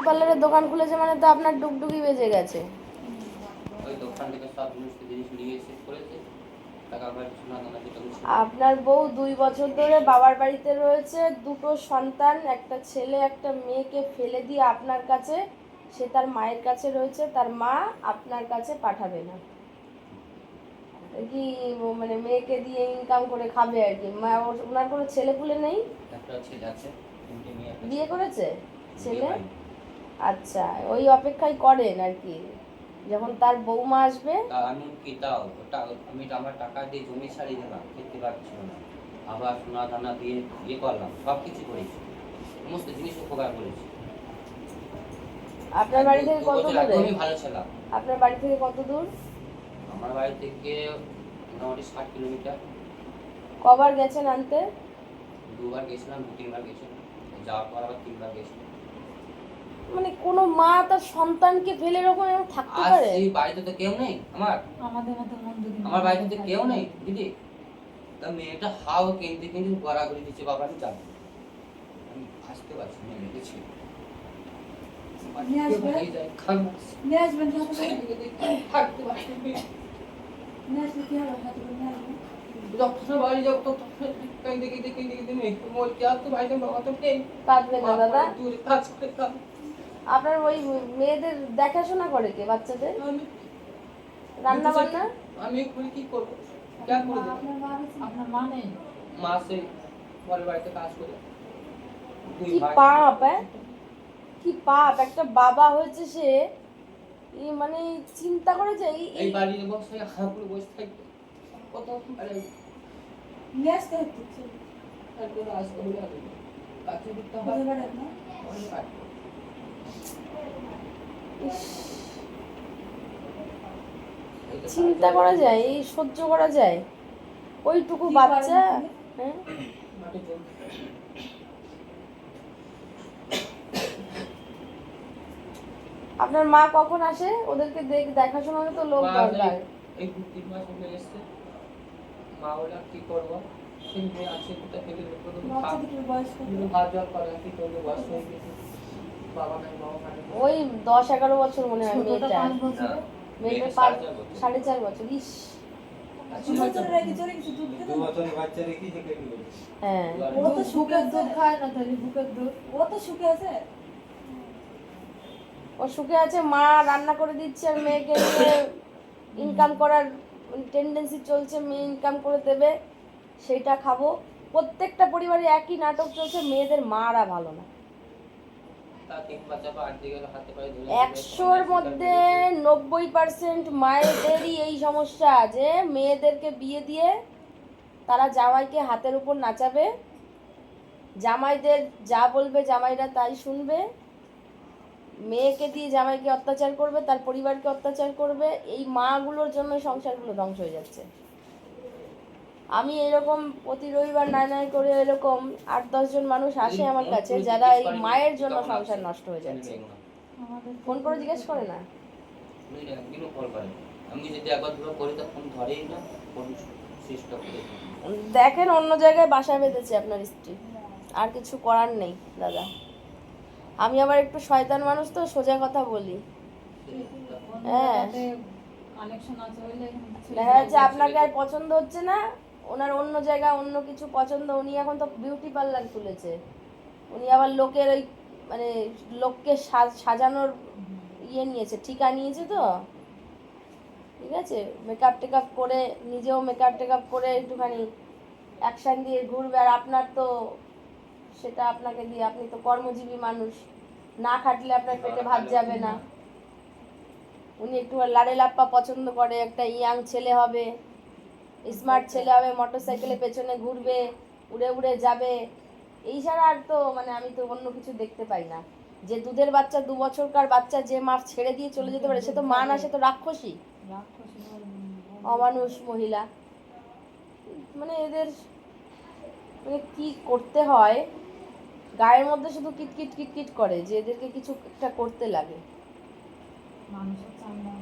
পার্লারের দোকান খুলেছে মানে তো আপনার ডুগডুগি বেজে গেছে। ওই দোকান থেকে সব জিনিস নিয়ে এসে করেছে, টাকা পয়সা সোনা দানা যেটা ছিল। আপনার বউ 2 বছর ধরে বাবার বাড়িতে রয়েছে, দুটো সন্তান, একটা ছেলে একটা মেয়েকে ফেলে দিয়ে আপনার কাছে, সে তার মায়ের কাছে রয়েছে, তার মা আপনার কাছে পাঠাবে না কি? মানে মেয়েকে দিয়ে ইনকাম করে খাবে আর কি। ওনার কোনো ছেলে পুলে নেই? একটা ছেলে আছে, 3টে মেয়ে। বিয়ে করেছে ছেলে? আচ্ছা, ওই অপেক্ষায় করেন আর কি, যখন তার বৌমা আসবে। আমি কি তাও ওটা আমি আমার টাকা দিয়ে জমি ছাড়িয়ে দিলাম, খেতে পারছিল না, আবার সোনা দানা দিয়ে ইয়ে করলাম, সব কিছু করেছি, সমস্ত জিনিস উপকার করেছি। আপনার বাড়ি থেকে কত দূরে? আমি ভালো ছিলাম। আপনার বাড়ি থেকে কত দূর? আমার বাড়ি থেকে মোটামুটি 60 কিলোমিটার। কবার গেছেন আনতে? 2বার গেছিলাম, 2-3বার গেছিলাম, যাওয়ার পর আবার 3বার গেছিলাম। মানে কোনো মা তার সন্তানকে ফেলে এরকম থাকতে আর পারে? এই বাড়িতে তো কেউ নেই আমাদের মতো আমার বাড়িতে তো কেউ নেই দিদি। তা মেয়েটা হাও কিনতে কিনতে গড়াগড়ি দিচ্ছে, বাবা আমি যাবো, আমি আসতে পারছি না, লেগেছি। নিয়ে আসবে? নিয়ে আসবেন থাকতে পারছি না। নিয়ে আসলে কি হবে? হাতে করে নিয়ে আসবেন। যখন বাড়ি যাবো তো কিনতে কিনতে কিনতে কিনতে মেয়ে বলছে আর তো বাড়িতে বাবা তো নেই। কাঁদবে না দাদা? দূরে কাজ করে কাজ। আপনার ওই মেয়েদের দেখাশোনা করে কে, বাচ্চাদের? আমি রান্না বান্না? আমি করে কি করবো, যা করে দেবো। আপনার মা নেই? মা সেই পরের বাড়িতে কাজ করে। কি পাপ, কি পাপ! একটা বাবা হয়েছে সে, মানে চিন্তা করে যে এই বাড়িতে বসে হাঁপুড়ে বসে থাকবে কত, আরে নিয়ে আসতে হচ্ছে। তারপর আসতে হলে আসবে, কাছে দিতে কোথায় হয় বাড়ি আপনার? অনেক কাছে। চিন্তা করা যায়, এই সহ্য করা যায়? ওইটুকু বাচ্চা। হ্যাঁ, মাঠে জল। আপনার মা কখন আসে? ওদেরকে দেখাশোনার তো লোক দরকার। এই 2-3 মাস হয়ে এসছে, মা ওরা কি করবো, সেই আছে কোথা থেকে বাচ্চাদের বয়স কত? ভাত জল করে কি করবো, বয়স হয়ে গেছে, বাবা নাই বাবা নাই। ওই 10-11 বছর মনে হয় ছোটটা মেয়েটা। 5 বছর। মেয়েটা 4.5 বছর। ইস, 2 বছরের আগে চলে গেছে দুধ খেতে। 2 বছরের বাচ্চা রেখে থেকে দিল। হ্যাঁ, ও তো সুখের দুধ খায় না, তাহলে বুকের দুধ। ও তো সুখে আছে। ও সুখে আছে, মা রান্না করে দিচ্ছে আর মেয়েকে নিয়ে ইনকাম করার টেন্ডেন্সি চলছে, মেয়ে ইনকাম করে দেবে সেইটা খাবো। প্রত্যেকটা পরিবারে একই নাটক চলছে, মেয়েদের মারা ভালো না। 100-র মধ্যে 90% মায়েদেরই এই সমস্যা, যে মেয়েদেরকে বিয়ে দিয়ে তারা জামাইকে হাতের উপর নাচাবে, জামাইদের যা বলবে জামাইরা তাই শুনবে, মেয়েকে দিয়ে জামাইকে অত্যাচার করবে, তার পরিবারকে অত্যাচার করবে। এই মাগুলোর জন্য সংসারগুলো ধ্বংস হয়ে যাচ্ছে। আমি এরকম প্রতি রবিবার নাই করে এরকম 8-10 জন মানুষ আসে আমার কাছে, যারা এই মায়ের জন্য সংসার নষ্ট হয়ে যাচ্ছে। ফোন করে জিজ্ঞেস করে না? আমি যদি একবার দুবার করি তো ফোন ধরেই না, ফোন সুইচ অফ করে দিই। দেখেন অন্য জায়গায় বাসা বেঁধেছে আপনার স্ত্রী, আর কিছু করার নেই দাদা। আমি আবার একটু শয়তান মানুষ তো, সোজা কথা বলি। হ্যাঁ, কানেকশন আছে ওই লাগে। দেখা যাচ্ছে আপনাকে আর পছন্দ হচ্ছে না, ওনার অন্য জায়গা অন্য কিছু পছন্দ। উনি এখন তো বিউটি পার্লার খুলেছে, উনি আবার লোকের ওই মানে লোককে সাজানোর ইয়ে নিয়েছে, ঠিকা নিয়েছে তো, ঠিক আছে। মেকআপ টেকআপ করে, নিজেও মেকআপ টেকআপ করে একটুখানি অ্যাকশন দিয়ে ঘুরবে। আর আপনার তো সেটা আপনাকে দিয়ে, আপনি তো কর্মজীবী মানুষ, না খাটলে আপনার পেটে ভাত যাবে না। উনি একটু লাড়ে লাপ্পা পছন্দ করে, একটা ইয়াং ছেলে হবে, স্মার্ট ছেলে হবে, মোটরসাইকেলে পেছনে ঘুরবে, উড়ে উড়ে যাবে। এই ছাড়া আর তো মানে আমি তো অন্য কিছু দেখতে পাই না। যে দুধের বাচ্চা, 2 বছরকার বাচ্চা যে মা ছেড়ে দিয়ে চলে যেতে পারে, সে তো মা না, সে তো রাক্ষসী, অমানুষ মহিলা। মানে এদের মানে কি করতে হয়, গায়ের মধ্যে শুধু কিটকিট কিটকিট করে যে এদেরকে কিছু একটা করতে লাগে। মানুষের চামড়া